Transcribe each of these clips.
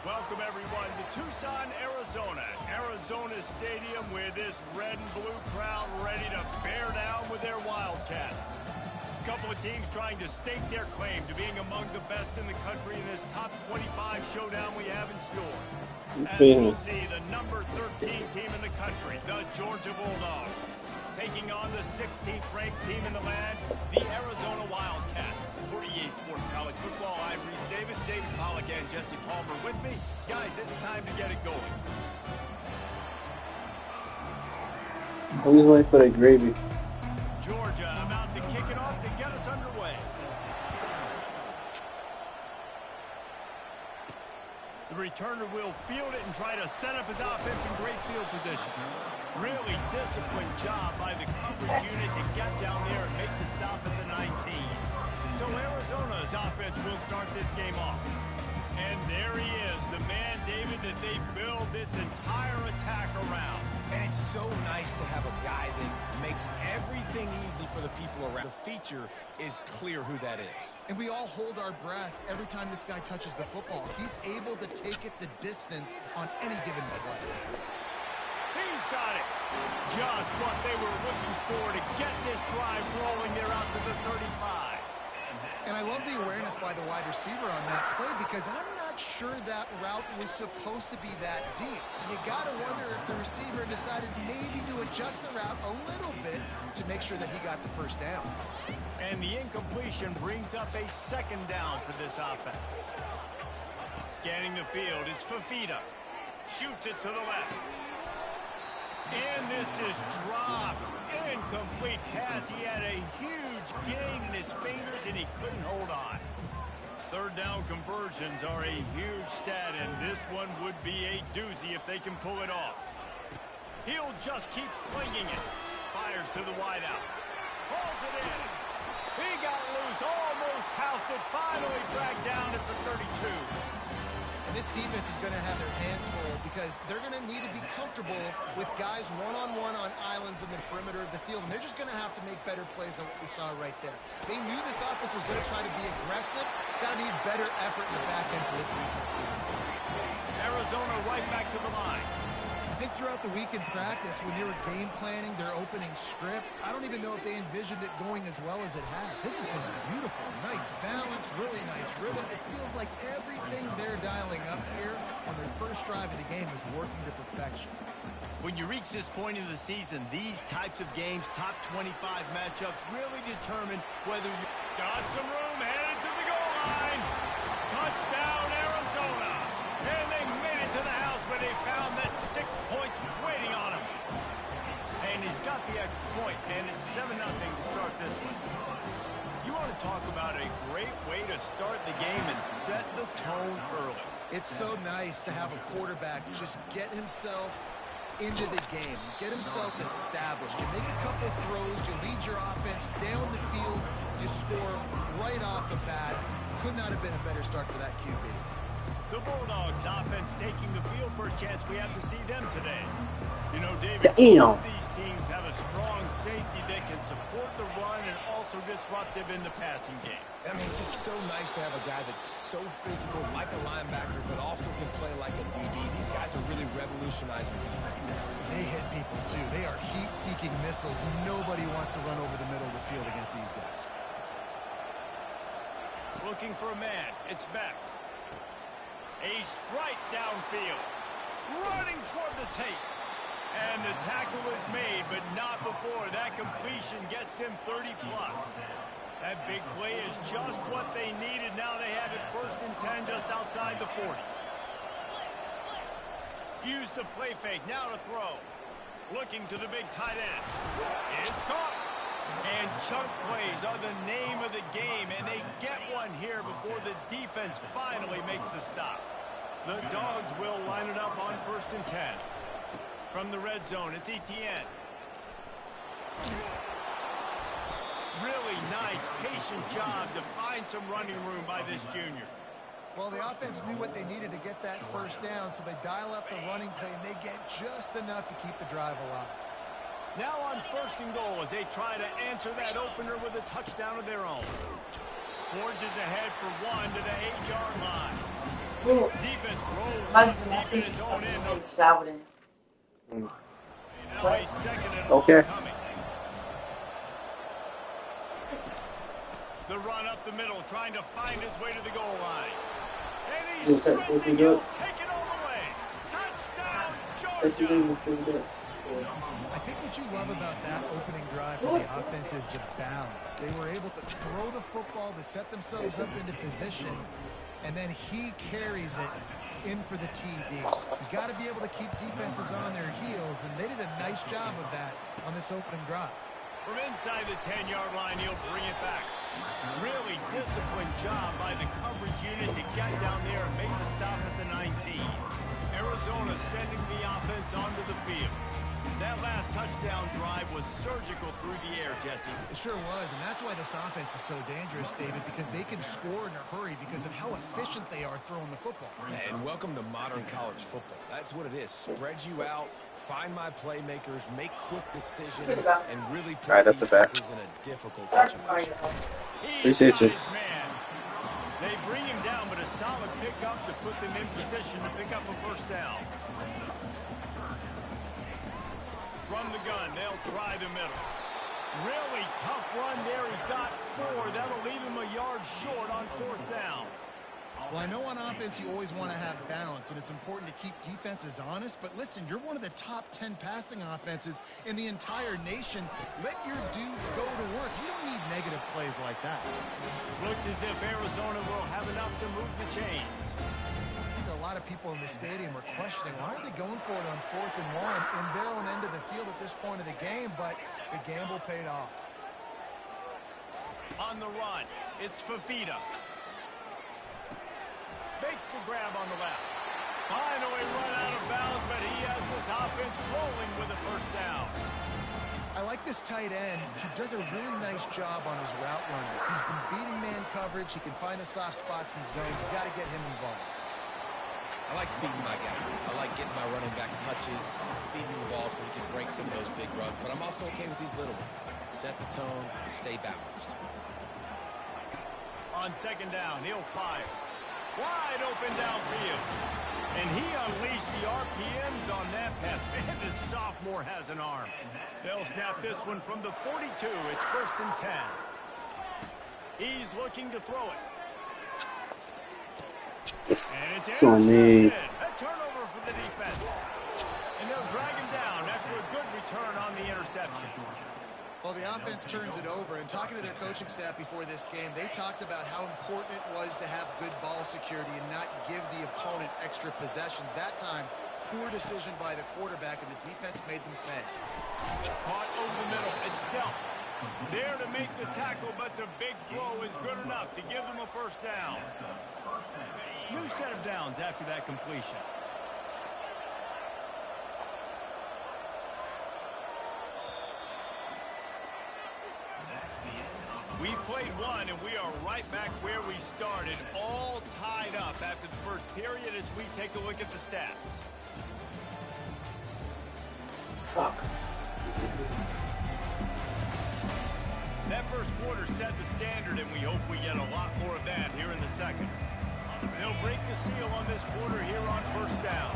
Welcome, everyone, to Tucson, Arizona. Arizona Stadium with this red and blue crowd ready to bear down with their Wildcats. A couple of teams trying to stake their claim to being among the best in the country in this top 25 showdown we have in store. As we'll see, the number 13 team in the country, the Georgia Bulldogs, taking on the 16th ranked team in the land, the Arizona Wildcats. For EA Sports College Football, I'm Reese Davis, David Pollack, and Jesse Palmer with me. Guys, it's time to get it going. Always wait for the gravy. Georgia about to kick it off to get us underway. The returner will field it and try to set up his offense in great field position. Really disciplined job by the coverage unit to get down there and make the stop at the 19. So Arizona's offense will start this game off. And there he is, the man, David, that they build this entire attack around. And it's so nice to have a guy that makes everything easy for the people around. The feature is clear who that is. And we all hold our breath every time this guy touches the football. He's able to take it the distance on any given play. He's got it. Just what they were looking for to get this drive rolling there out to the 35. And I love the awareness by the wide receiver on that play because I'm not sure that route was supposed to be that deep. You got to wonder if the receiver decided maybe to adjust the route a little bit to make sure that he got the first down. And the incompletion brings up a second down for this offense. Scanning the field, it's Fafita. Shoots it to the left. And this is dropped. Incomplete pass. He had a huge gain in his fingers, and he couldn't hold on. Third down conversions are a huge stat, and this one would be a doozy if they can pull it off. He'll just keep slinging it. Fires to the wideout. Pulls it in. He got loose. Almost housed it. Finally dragged down at the 32. This defense is going to have their hands full because they're going to need to be comfortable with guys one-on-one on islands in the perimeter of the field, and they're just going to have to make better plays than what we saw right there. They knew this offense was going to try to be aggressive. Got to need better effort in the back end for this defense. Arizona right back to the line. I think throughout the week in practice, when they were game planning their opening script, I don't even know if they envisioned it going as well as it has. This has been beautiful. Nice balance, really nice rhythm. It feels like everything they're dialing up here on their first drive of the game is working to perfection. When you reach this point in the season, these types of games, top 25 matchups, really determine whether you got some room headed to the goal line. Touchdown, Arizona. And they made it to the house where they found that 6 points waiting on him. And he's got the extra point, and it's 7-0 to start this one. You want to talk about a great way to start the game and set the tone early. It's so nice to have a quarterback just get himself into the game, get himself established. You make a couple throws, you lead your offense down the field, you score right off the bat. Could not have been a better start for that QB. The Bulldogs offense taking the field for a chance we have to see them today. You know, David, both of these teams have a strong safety that can support the run and also disruptive in the passing game. I mean, it's just so nice to have a guy that's so physical, like a linebacker, but also can play like a DB. These guys are really revolutionizing defenses. They hit people, too. They are heat-seeking missiles. Nobody wants to run over the middle of the field against these guys. Looking for a man. It's Beck. A strike downfield. Running toward the tape. And the tackle is made, but not before that completion gets them 30-plus. That big play is just what they needed. Now they have it 1st and 10 just outside the 40. Use the play fake. Now to throw. Looking to the big tight end. It's caught. And chunk plays are the name of the game, and they get one here before the defense finally makes the stop. The Dogs will line it up on 1st and 10. From the red zone, it's Etienne. Really nice, patient job to find some running room by this junior. Well, the offense knew what they needed to get that first down, so they dial up the running play, and they get just enough to keep the drive alive. Now on 1st and goal as they try to answer that opener with a touchdown of their own. Forges ahead for one to the 8-yard line. Well, Defense rolls imagine up I deep in think its she's own fucking end. like shouting. Now a second and Okay. long coming. The run up the middle, trying to find his way to the goal line. And he's sprinting, he'll take it all the way. Touchdown, Georgia! I think what you love about that opening drive for the offense is the balance. They were able to throw the football to set themselves up into position, and then he carries it in for the TD. You got to be able to keep defenses on their heels, and they did a nice job of that on this opening drive. From inside the 10-yard line, he'll bring it back. Really disciplined job by the coverage unit to get down there and make the stop at the 19. Arizona sending the offense onto the field. That last touchdown drive was surgical through the air, Jesse. It sure was, and that's why this offense is so dangerous, David, because they can score in a hurry because of how efficient they are throwing the football. And welcome to modern college football. That's what it is. Spread you out, find my playmakers, make quick decisions, and really put Alright, that's a fact. defenses in a difficult situation. Appreciate you. Man. They bring him down, but a solid pickup to put them in position to pick up a first down. From the gun, they'll try the middle. Really tough run there. He got 4. That'll leave him a yard short on fourth downs. Well, I know on offense you always want to have balance, and it's important to keep defenses honest, but listen, you're one of the top 10 passing offenses in the entire nation. Let your dudes go to work. You don't need negative plays like that. Looks as if Arizona will have enough to move the chains. A lot of people in the stadium were questioning, why are they going for it on 4th and 1 in their own end of the field at this point of the game, but the gamble paid off. On the run, it's Fafita. Makes the grab on the left. Finally run out of bounds, but he has this offense rolling with a first down. I like this tight end. He does a really nice job on his route running. He's been beating man coverage. He can find the soft spots and zones. You got to get him involved. I like feeding my guy. I like getting my running back touches, feeding the ball so he can break some of those big runs. But I'm also okay with these little ones. Set the tone, stay balanced. On second down, he'll fire. Wide open downfield. And he unleashed the RPMs on that pass. Man, this sophomore has an arm. They'll snap this one from the 42. It's 1st and 10. He's looking to throw it. And it's intercepted. A turnover for the defense. And they'll drag him down after a good return on the interception. Well, the offense turns it over, and talking to their coaching staff before this game, they talked about how important it was to have good ball security and not give the opponent extra possessions. That time, poor decision by the quarterback, and the defense made them pay. Caught over the middle. It's Delp. There to make the tackle, but the big throw is good enough to give them a first down. New set of downs after that completion. We played one, and we are right back where we started, all tied up after the first period as we take a look at the stats. Fuck. That first quarter set the standard, and we hope we get a lot more of that here in the second. They'll break the seal on this quarter here on first down.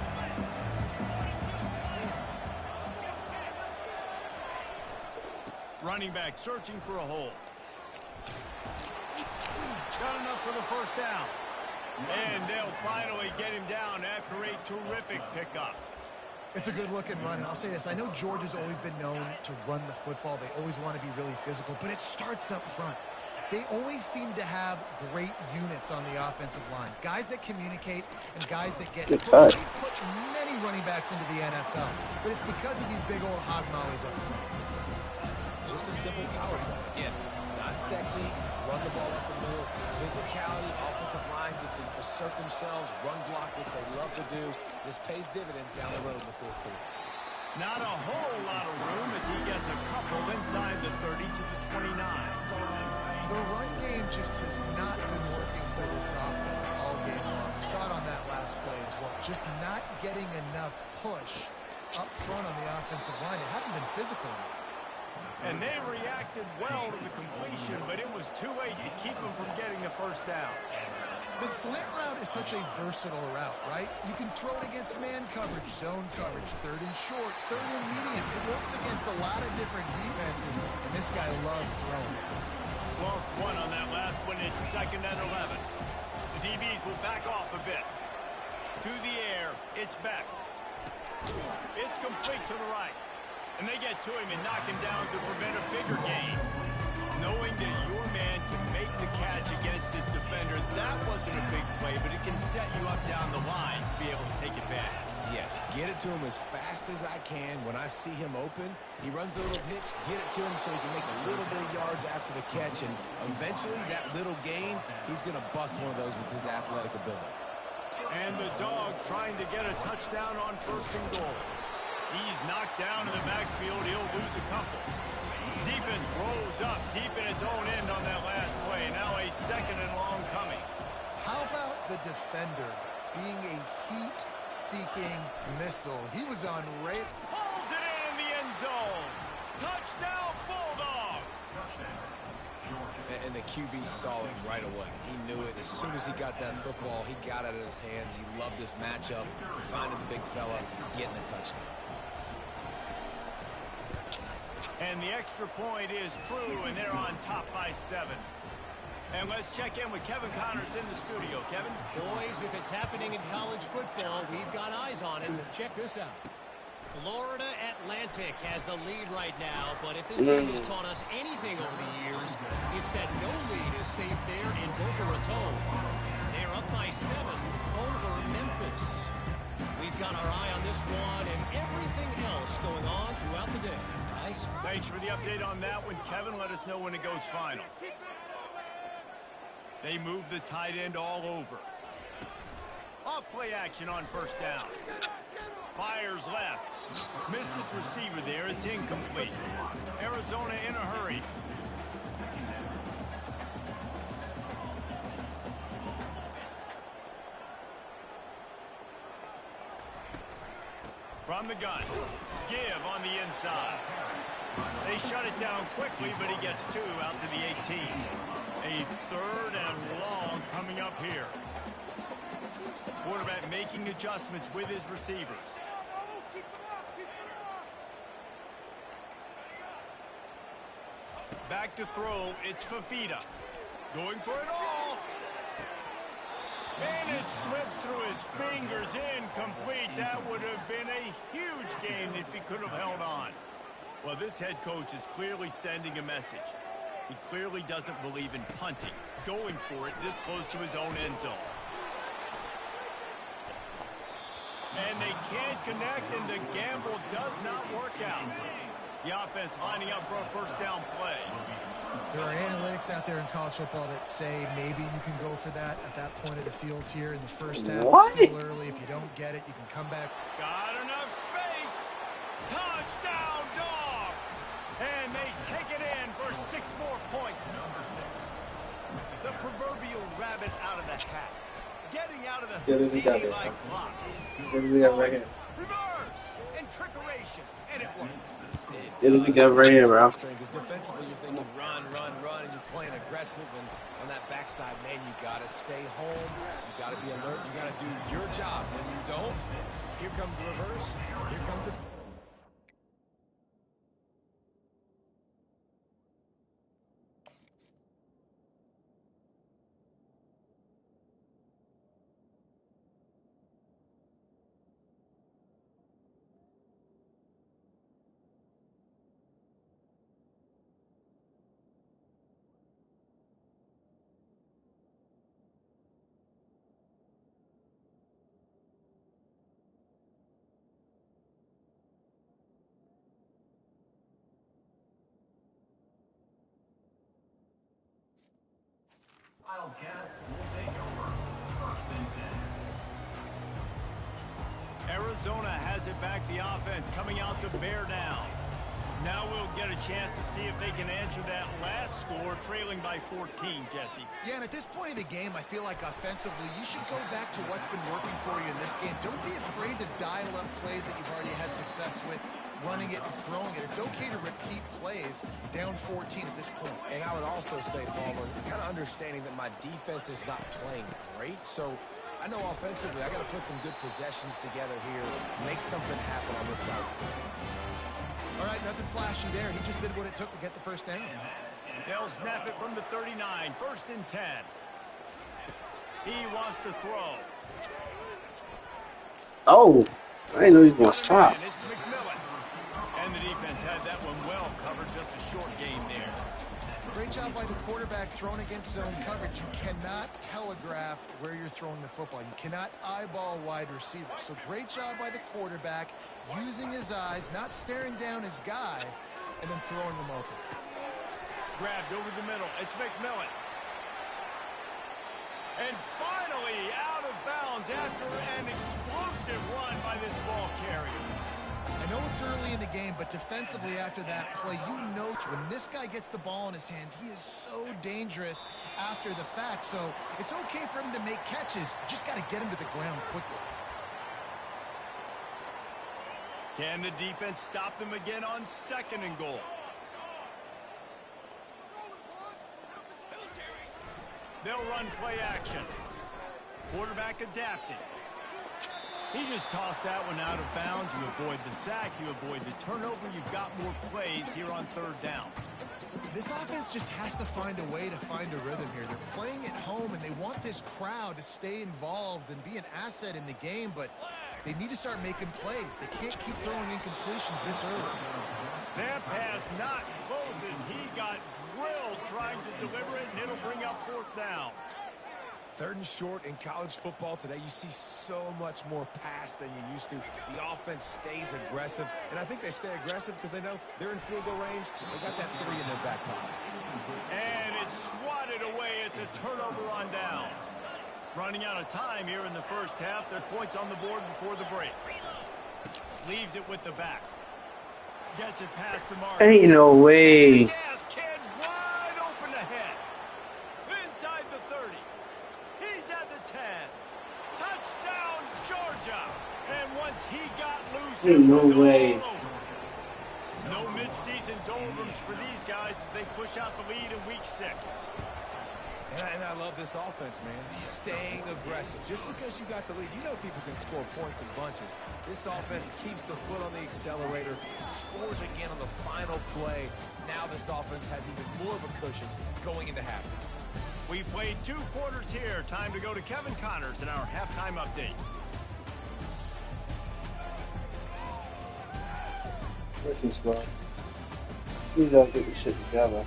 Running back searching for a hole. Got enough for the first down. And they'll finally get him down after a terrific pickup. It's a good-looking run, and I'll say this. I know Georgia's always been known to run the football. They always want to be really physical, but it starts up front. They always seem to have great units on the offensive line. Guys that communicate and guys that get Good touch. They put many running backs into the NFL, but it's because of these big old hog mollies up front. Just a simple power play. Again, not sexy, run the ball up the middle, physicality, offensive line gets to assert themselves, run block, which they love to do. This pays dividends down the road in the fourth quarter. Not a whole lot of room as he gets a couple inside the 30 to the 29. The run game just has not been working for this offense all game long. We saw it on that last play as well. Just not getting enough push up front on the offensive line. They haven't been physical enough. And they reacted well to the completion, but it was too late to keep them from getting the first down. The slant route is such a versatile route, right? You can throw it against man coverage, zone coverage, third and short, third and medium. It works against a lot of different defenses, and this guy loves throwing it. Lost one on that last one. It's 2nd and 11. The DBs will back off a bit. To the air, it's back. It's complete to the right. And they get to him and knock him down to prevent a bigger gain. Knowing that your man can make the catch against his defender, that wasn't a big play, but it can set you up down the line to be able to take advantage. Yes, get it to him as fast as I can. When I see him open, he runs the little hitch, get it to him so he can make a little bit of yards after the catch, and eventually that little gain, he's going to bust one of those with his athletic ability. And the Dogs trying to get a touchdown on 1st and goal. He's knocked down in the backfield. He'll lose a couple. Defense rolls up deep in its own end on that last play. Now a 2nd and long coming. How about the defender being a heat-seeking missile? He was on rate. Pulls it in the end zone. Touchdown, Bulldogs. And the QB saw it right away. He knew it. As soon as he got that football, he got it in his hands. He loved this matchup, finding the big fella, getting the touchdown. And the extra point is true, and they're on top by 7. And let's check in with Kevin Connors in the studio. Kevin? Boys, if it's happening in college football, we've got eyes on it. Check this out. Florida Atlantic has the lead right now, but if this team has taught us anything over the years, it's that no lead is safe there in Boca Raton. They're up by 7 over Memphis. We've got our eye on this one and everything else going on throughout the day. Guys? Thanks for the update on that one, Kevin. Let us know when it goes final. They move the tight end all over. Off play action on 1st down. Fires left. Missed his receiver there. It's incomplete. Arizona in a hurry. From the gun. Give on the inside. They shut it down quickly, but he gets 2 out to the 18. A 3rd and long coming up here. Quarterback making adjustments with his receivers. Back to throw. It's Fafita. Going for it all. And it slips through his fingers. Incomplete. That would have been a huge game if he could have held on. Well, this head coach is clearly sending a message. He clearly doesn't believe in punting. Going for it this close to his own end zone. And they can't connect, and the gamble does not work out. The offense lining up for a 1st down play. There are analytics out there in college football that say maybe you can go for that at that point of the field here in the 1st half. What? It's still early. If you don't get it, you can come back. Got enough space. Touchdown, Dogs. And they take it in for 6 more points. The proverbial rabbit out of the hat. Getting out of the Houdini-like blocks. Reverse and trickeration, and it works. It'll be good right here, bro. Because defensively, you're thinking run, and you're playing aggressive. And on that backside, man, you got to stay home. You got to be alert. You got to do your job. When you don't, here comes the reverse. Here comes the... Arizona has it back, the offense coming out to bear down. Now we'll get a chance to see if they can answer that last score, trailing by 14, Jesse. Yeah, and at this point of the game, I feel like offensively, you should go back to what's been working for you in this game. Don't be afraid to dial up plays that you've already had success with. running it and throwing it. It's okay to repeat plays down 14 at this point. And I would also say, Palmer, kind of understanding that my defense is not playing great, so I know offensively I got to put some good possessions together here, make something happen on this side of the field. All right, nothing flashy there. He just did what it took to get the first down. They'll snap it from the 39, 1st and 10. He wants to throw. Oh, I didn't know he was going to stop. It's McMillan. And the defense had that one well covered, just a short game there. Great job by the quarterback throwing against zone coverage. You cannot telegraph where you're throwing the football. You cannot eyeball wide receivers. So great job by the quarterback using his eyes, not staring down his guy, and then throwing him open. Grabbed over the middle. It's McMillan. And finally out of bounds after an explosive run by this ball carrier. I know it's early in the game, but defensively after that play, you know when this guy gets the ball in his hands, he is so dangerous after the fact. So it's okay for him to make catches. You just got to get him to the ground quickly. Can the defense stop them again on 2nd and goal? They'll run play action. Quarterback adapting. He just tossed that one out of bounds. You avoid the sack. You avoid the turnover. You've got more plays here on 3rd down. This offense just has to find a way to find a rhythm here. They're playing at home, and they want this crowd to stay involved and be an asset in the game, but they need to start making plays. They can't keep throwing incompletions this early. That pass not close as he got drilled trying to deliver it, and it'll bring up 4th down. 3rd and short in college football today. You see so much more pass than you used to. The offense stays aggressive, and I think they stay aggressive because they know they're in field goal range. They got that 3 in their back pocket. And it's swatted away. It's a turnover on downs. Running out of time here in the 1st half. Their points on the board before the break. Leaves it with the back. Gets it past the mark. Ain't no way. Gas kid wide open ahead. Inside the 30. He's at the 10. Touchdown, Georgia. And once he got loose, Ain't no it was way. all over. No midseason doldrums for these guys as they push out the lead in week 6. And I love this offense, man. Staying aggressive. Just because you got the lead, you know people can score points in bunches. This offense keeps the foot on the accelerator, scores again on the final play. Now this offense has even more of a cushion going into halftime. We played 2 quarters here. Time to go to Kevin Connors in our halftime update. Listen, Scott. You gotta get this shit together.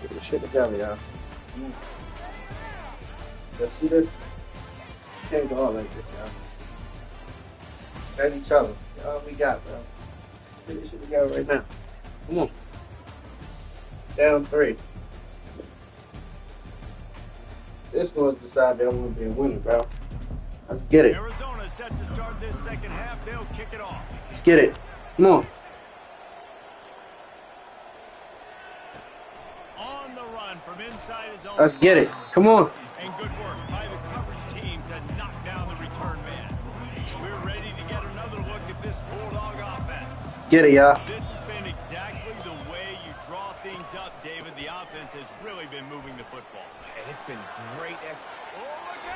Get this shit together, y'all. Let's see this. Can't go on like this, y'all. Got each other. All we got, bro. Get this shit together right now. Come on. Down 3. This one's decided they don't want to be a winner, bro. Let's get it. Arizona set to start this 2nd half. They'll kick it off. Let's get it. Come on. On the run from inside his own. Let's get it. Come on. And good work by the coverage team to knock down the return man. We're ready to get another look at this Bulldog offense. Get it, y'all. This has been exactly the way you draw things up, David. The offense has really been moving the football. And it's been great.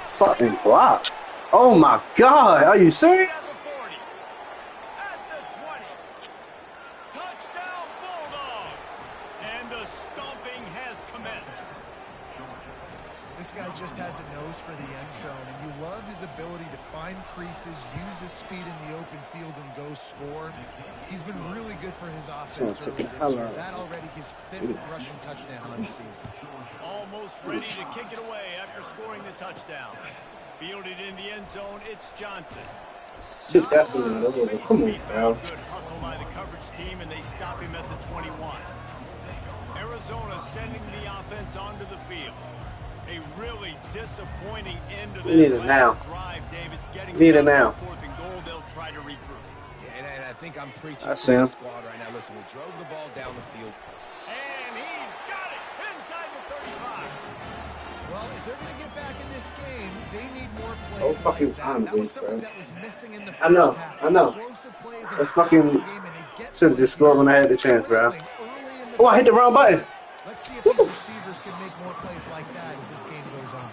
Something block. Oh my God. Are you serious? At the 40. At the 20. Touchdown Bulldogs. And the stomping has commenced. This guy just has a nose for the end zone, and you love his ability to find creases, use his speed in the open field, and go score. He's been really good for his offense early this year. That already his 5th rushing touchdown on the season. Almost ready to kick it away after scoring the touchdown. Fielded in the end zone, it's Johnson. Shit, that's a little. Come on, bro. Good hustle by the coverage team, and they stop him at the 21. Arizona sending the offense onto the field. A really disappointing end to the last drive, David. Getting need it now. 4th and goal, they'll try to regroup. And I think I'm preaching I to see him. the squad right now. Listen, we drove the ball down the field. And he's got it inside the 35. Well, if they're going to get back in this this game, they need more plays Oh, fucking like time, that. That was dude, something bro. that was missing in the I first know, half. I know. Explosive plays in I a passing fucking game, and they get should have just scored when I had the chance, bro. trailing early in the Oh, I hit the wrong button. Let's see if these receivers can make more plays like that as this game goes on.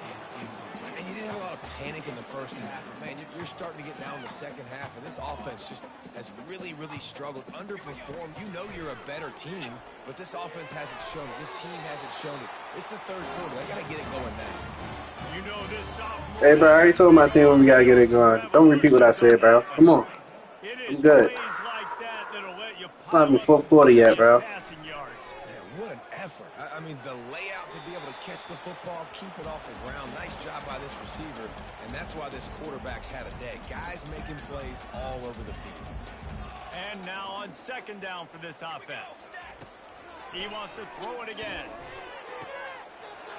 And you didn't have a lot of panic in the first half. But man, you're starting to get down in the second half, and this offense just has really, really struggled, underperformed. You know you're a better team, but this offense hasn't shown it. This team hasn't shown it. It's the third quarter. They got to get it going now. You know this sophomore. Hey, bro, I already told my team when we gotta get it going. Don't repeat what I said, bro. Come on. I'm good. It's not even fourth quarter yet, bro. Yeah, what an effort. I mean, the layout to be able to catch the football, keep it off the ground. Nice job by this receiver, and that's why this quarterback's had a day. Guys making plays all over the field. And now on second down for this offense. He wants to throw it again.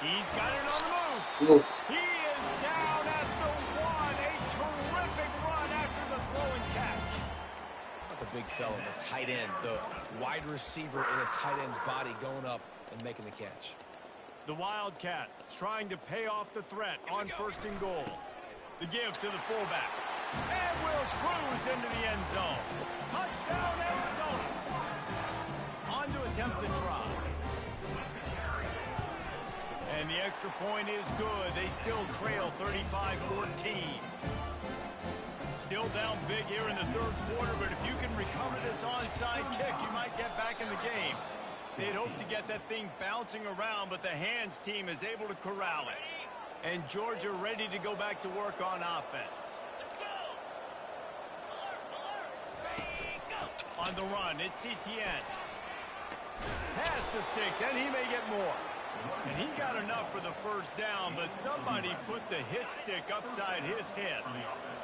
He's got it on the move. He is down at the one. A terrific run after the throw and catch. Not the big fella, the tight end, the wide receiver in a tight end's body going up and making the catch. The Wildcats trying to pay off the threat on first and goal. The give to the fullback. And will cruise into the end zone. Touchdown, Arizona. On to attempt the try. And the extra point is good. They still trail 35-14. Still down big here in the third quarter, but if you can recover this onside kick, you might get back in the game. They'd hope to get that thing bouncing around, but the hands team is able to corral it. And Georgia ready to go back to work on offense. On the run, it's Etienne. Pass the sticks, and he may get more. And he got enough for the first down, but somebody put the hit stick upside his head.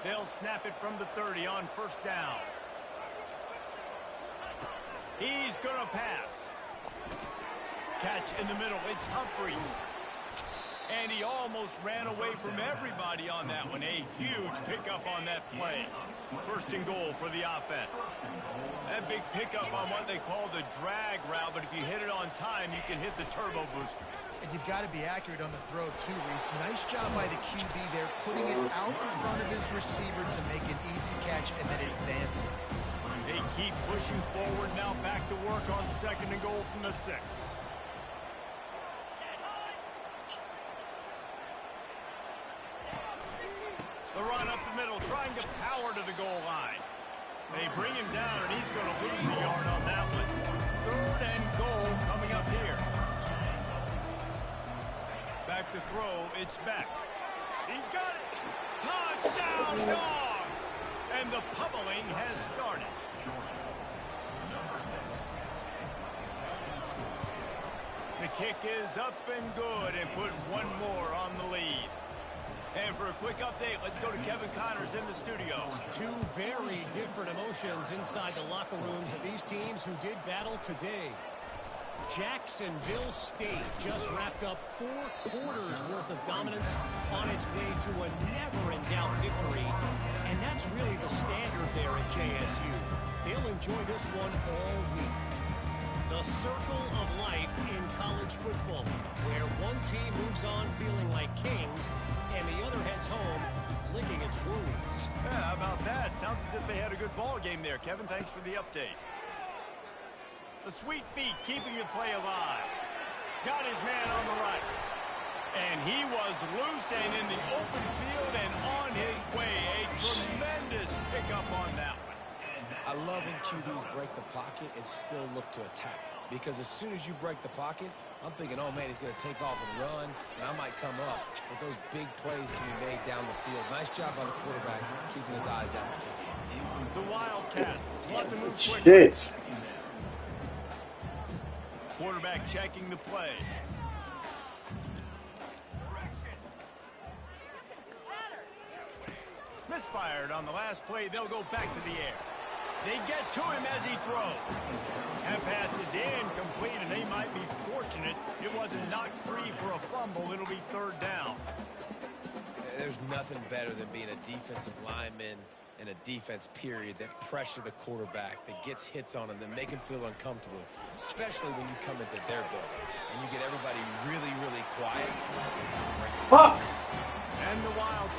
They'll snap it from the 30 on first down. He's going to pass. Catch in the middle. It's Humphries. And he almost ran away from everybody on that one. A huge pickup on that play. First and goal for the offense. That big pickup on what they call the drag route, but if you hit it on time, you can hit the turbo booster. And you've got to be accurate on the throw, too, Reese. Nice job by the QB there, putting it out in front of his receiver to make an easy catch and then advance it. They keep pushing forward now, back to work on second and goal from the 6. The run up the middle, trying to power to the goal line. They bring him down, and he's going to lose a yard on that one. Third and goal coming up here. Back to throw, it's Beck. He's got it. Touchdown, Dogs! And the pummeling has started. The kick is up and good, and put one more on the lead. And for a quick update, let's go to Kevin Connors in the studio. Two very different emotions inside the locker rooms of these teams who did battle today. Jacksonville State just wrapped up 4 quarters worth of dominance on its way to a never-in-doubt victory. And that's really the standard there at JSU. They'll enjoy this one all week. The circle of life in college football, where one team moves on feeling like kings, and the other heads home licking its wounds. Yeah, how about that? Sounds as if they had a good ball game there. Kevin, thanks for the update. The sweet feet keeping the play alive. Got his man on the right. And he was loose and in the open field and on his way. A tremendous pickup on that one. I love when QBs break the pocket and still look to attack. Because as soon as you break the pocket, I'm thinking, oh, man, he's going to take off and run, and I might come up. But those big plays to be made down the field. Nice job by the quarterback keeping his eyes down the field. The Wildcats want to move quickly. Shit. Quarterback checking the play. Misfired on the last play. They'll go back to the air. They get to him as he throws. That pass is incomplete, and they might be fortunate it wasn't knocked free for a fumble. It'll be third down. There's nothing better than being a defensive lineman in a defense period that pressure the quarterback, that gets hits on him, that make him feel uncomfortable, especially when you come into their building and you get everybody really, really quiet. That's a great. Fuck!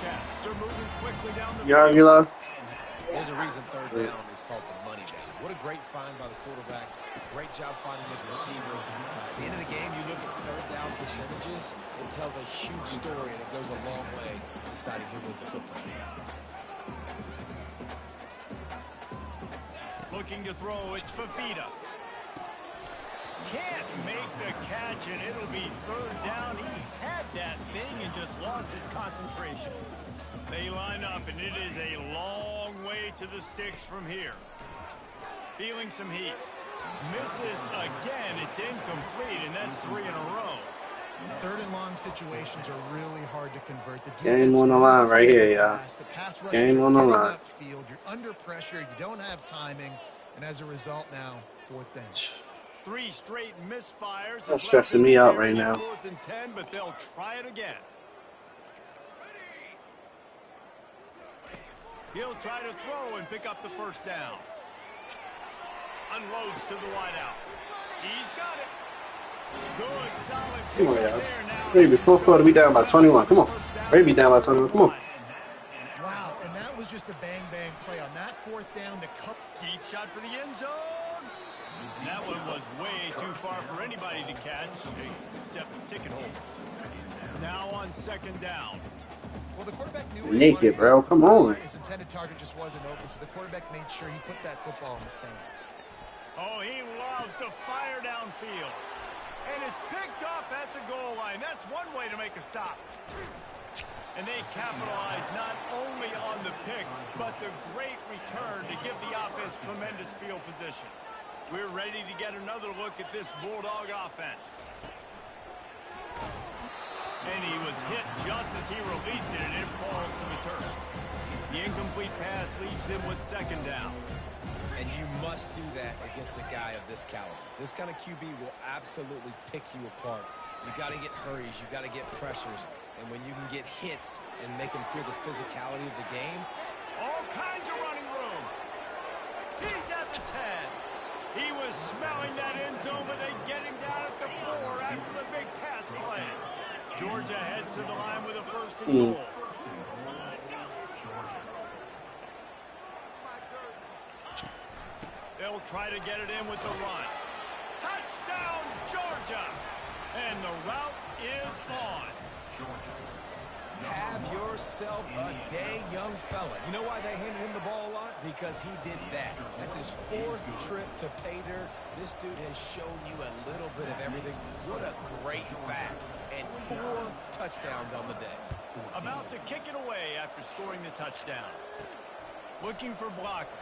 Cats are moving quickly down the You heard me, love? There's a reason third down is called the money down. What a great find by the quarterback. Great job finding his receiver. At the end of the game, you look at third down percentages. It tells a huge story, and it goes a long way in deciding who wins a football game. Looking to throw, it's Fafita. Can't make the catch, and it'll be third down. He had that thing and just lost his concentration. They line up, and it is a long way to the sticks from here. Feeling some heat. Misses again. It's incomplete, and that's 3 in a row. Third and long situations are really hard to convert. The Game on the line right here, y'all. Game on the line. Upfield. You're under pressure. You don't have timing. And as a result now, fourth down. 3 straight misfires. That's stressing me out right now. 4th and 10, but they'll try it again. He'll try to throw and pick up the first down. Unloads to the wideout. He's got it. Good, solid. Come on, guys. Maybe fourth quarter, we down by 21. Come on. Maybe down by 21. Come on. Wow, and that was just a bang-bang play on that fourth down. Deep shot for the end zone. That one was way too far for anybody to catch, except ticket holders. Now on second down. Well, the quarterback knew naked, bro. Come on. His intended target just wasn't open, so the quarterback made sure he put that football in the stands. Oh, he loves to fire downfield. And it's picked off at the goal line. That's one way to make a stop. And they capitalize not only on the pick, but the great return to give the offense tremendous field position. We're ready to get another look at this Bulldog offense. And he was hit just as he released it, and it falls to the turf. The incomplete pass leaves him with second down. And you must do that against a guy of this caliber. This kind of QB will absolutely pick you apart. You got to get hurries. You got to get pressures. And when you can get hits and make them feel the physicality of the game. All kinds of running room. He's at the 10. He was smelling that end zone, but they get him down at the 4 after the big pass play. Georgia heads to the line with a first and goal. They'll try to get it in with the run. Touchdown, Georgia! And the route is on. Have yourself a day, young fella. You know why they handed him the ball a lot? Because he did that. That's his 4th trip to pay dirt. This dude has shown you a little bit of everything. What a great back. And 4 touchdowns on the day. About to kick it away after scoring the touchdown. Looking for blockers.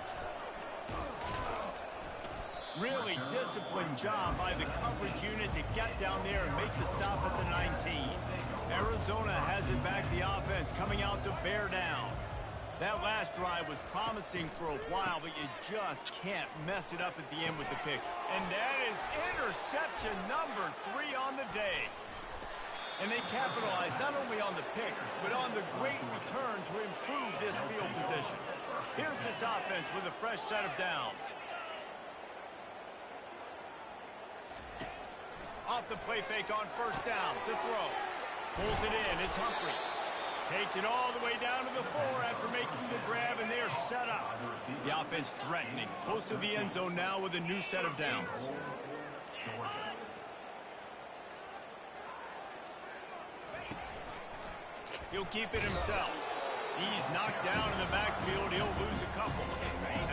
Really disciplined job by the coverage unit to get down there and make the stop at the 19. Arizona has it back, the offense coming out to bear down. That last drive was promising for a while, but you just can't mess it up at the end with the pick. And that is interception number 3 on the day. And they capitalized not only on the pick, but on the great return to improve this field position. Here's this offense with a fresh set of downs. Off the play fake on first down. The throw. Pulls it in. It's Humphries. Takes it all the way down to the 4 after making the grab, and they're set up. The offense threatening. Close to the end zone now with a new set of downs. He'll keep it himself. He's knocked down in the backfield. He'll lose a couple.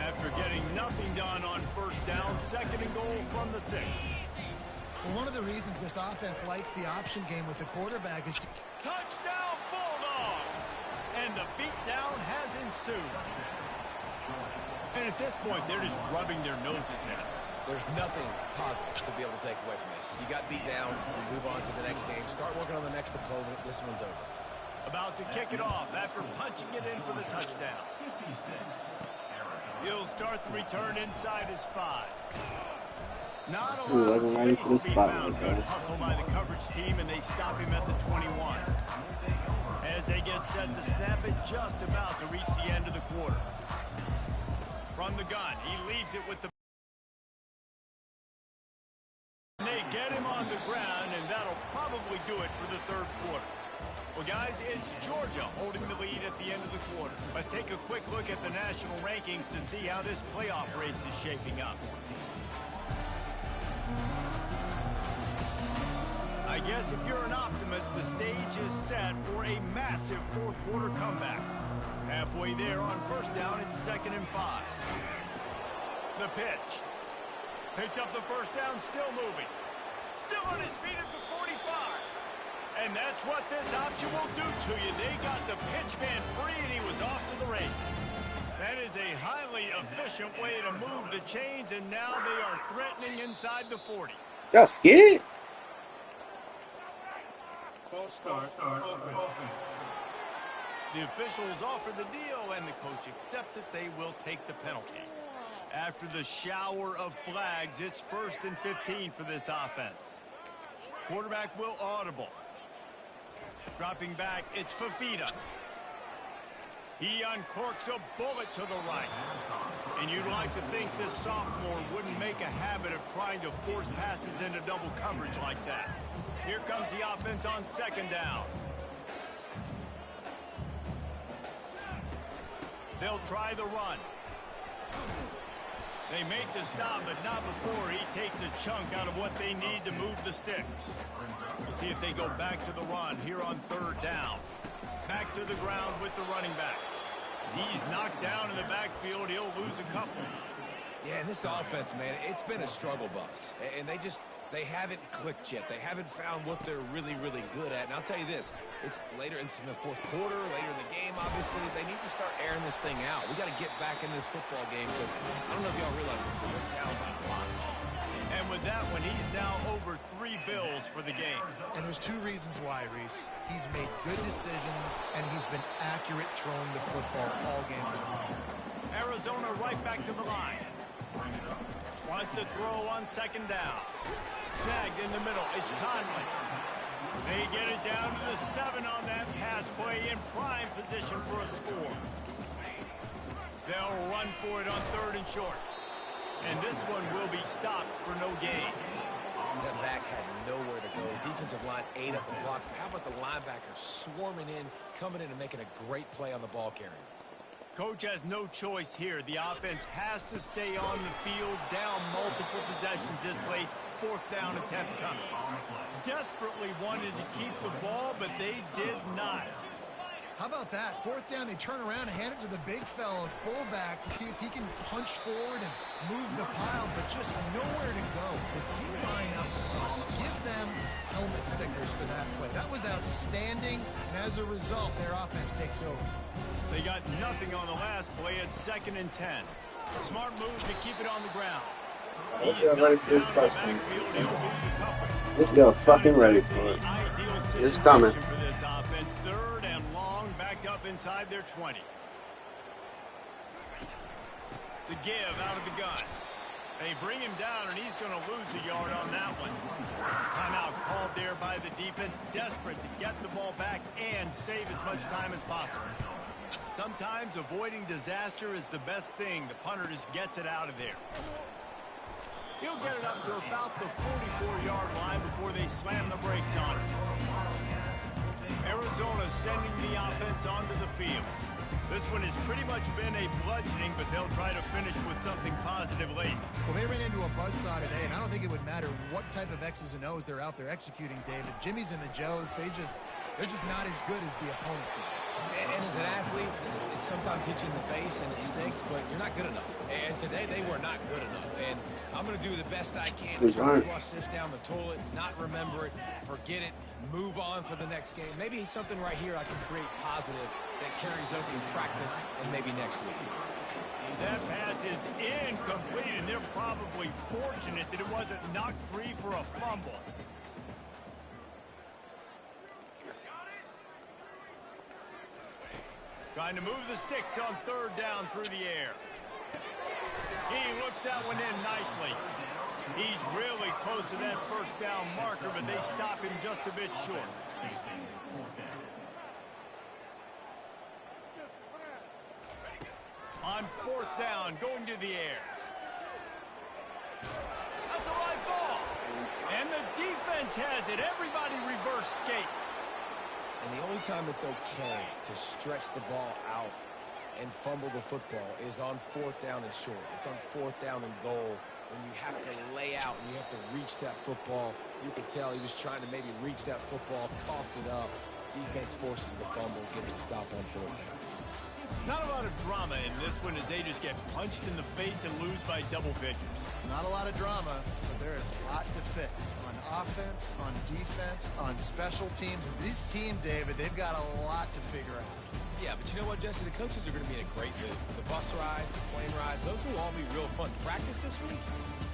After getting nothing done on first down, second and goal from the 6. Well, one of the reasons this offense likes the option game with the quarterback is to... Touchdown, Bulldogs! And the beatdown has ensued. And at this point, they're just rubbing their noses in it. There's nothing positive to be able to take away from this. You got beat down, you move on to the next game. Start working on the next opponent. This one's over. About to kick it off after punching it in for the touchdown. He'll start the return inside his 5. Not a lot of space to be found. Good hustle by the coverage team, and they stop him at the 21. As they get set to snap it, just about to reach the end of the quarter. From the gun, he leaves it with the... They get him on the ground, and that'll probably do it for the third quarter. Well, guys, it's Georgia holding the lead at the end of the quarter. Let's take a quick look at the national rankings to see how this playoff race is shaping up. I guess if you're an optimist, the stage is set for a massive fourth quarter comeback. Halfway there on first down, it's 2nd and 5. The pitch. Picks up the first down, still moving. Still on his feet at the 45. And that's what this option will do to you. They got the pitch man free, and he was off to the races. That is a highly efficient way to move the chains, and now they are threatening inside the 40. Y'all scared? False start. The officials offer the deal, and the coach accepts it. They will take the penalty. After the shower of flags, it's 1st and 15 for this offense. Quarterback will audible. Dropping back, it's Fafita. He uncorks a bullet to the right. And you'd like to think this sophomore wouldn't make a habit of trying to force passes into double coverage like that. Here comes the offense on 2nd down. They'll try the run. They make the stop, but not before he takes a chunk out of what they need to move the sticks. We'll see if they go back to the run here on 3rd down. Back to the ground with the running back. He's knocked down in the backfield. He'll lose a couple. Yeah, and this offense, man, it's been a struggle bus. And they haven't clicked yet. They haven't found what they're really, really good at. And I'll tell you this, it's later into the fourth quarter, later in the game, obviously. They need to start airing this thing out. We got to get back in this football game. So I don't know if y'all realize this, but we're down by a lot. And with that one, he's now over 3 bills for the game. And there's 2 reasons why, Reese. He's made good decisions, and he's been accurate throwing the football all game long. Arizona right back to the line. Wants to throw on 2nd down. Snagged in the middle. It's Conley. They get it down to the 7 on that pass play in prime position for a score. They'll run for it on 3rd and short. And this one will be stopped for no gain. That back had nowhere to go. Defensive line ate up the blocks. But how about the linebacker swarming in, coming in and making a great play on the ball carrier? Coach has no choice here. The offense has to stay on the field, down multiple possessions this late. 4th down attempt coming. Desperately wanted to keep the ball, but they did not. How about that? 4th down, they turn around and hand it to the big fella, fullback, to see if he can punch forward and move the pile, but just nowhere to go. The D-line out front, give them helmet stickers for that play. That was outstanding, and as a result, their offense takes over. They got nothing on the last play at 2nd and 10. Smart move to keep it on the ground. He's knocked down in the backfield. He'll lose a couple. Let's go fucking ready for it. It's coming. For this offense, 3rd and long, backed up inside their 20. The give out of the gun. They bring him down, and he's going to lose a yard on that one. Timeout called there by the defense, desperate to get the ball back and save as much time as possible. Sometimes avoiding disaster is the best thing. The punter just gets it out of there. He'll get it up to about the 44-yard line before they slam the brakes on it. Arizona sending the offense onto the field. This one has pretty much been a bludgeoning, but they'll try to finish with something positive late. Well, they ran into a buzzsaw today, and I don't think it would matter what type of X's and O's they're out there executing, David. Jimmy's and the Joes, they're just not as good as the opponent team. And as an athlete, it sometimes hits you in the face and it stinks, but you're not good enough. And today they were not good enough. And I'm going to do the best I can to try to flush this down the toilet, not remember it, forget it, move on for the next game. Maybe something right here I can create positive that carries over to practice and maybe next week. That pass is incomplete, and they're probably fortunate that it wasn't knocked free for a fumble. Trying to move the sticks on 3rd down through the air. He looks that one in nicely. He's really close to that 1st down marker, but they stop him just a bit short. On 4th down, going to the air. That's a live ball. And the defense has it. Everybody reverse skate. And only time it's okay to stretch the ball out and fumble the football is on 4th down and short. It's on 4th down and goal when you have to lay out and you have to reach that football. You could tell he was trying to maybe reach that football, coughed it up. Defense forces the fumble, gets a stop on 4th down. Not a lot of drama in this one as they just get punched in the face and lose by double figures. Not a lot of drama, but there is a lot to fix on offense, on defense, on special teams. This team, David, they've got a lot to figure out. Yeah, but you know what, Jesse? The coaches are going to be in a great mood. The bus ride, the plane rides, those will all be real fun. Practice this week,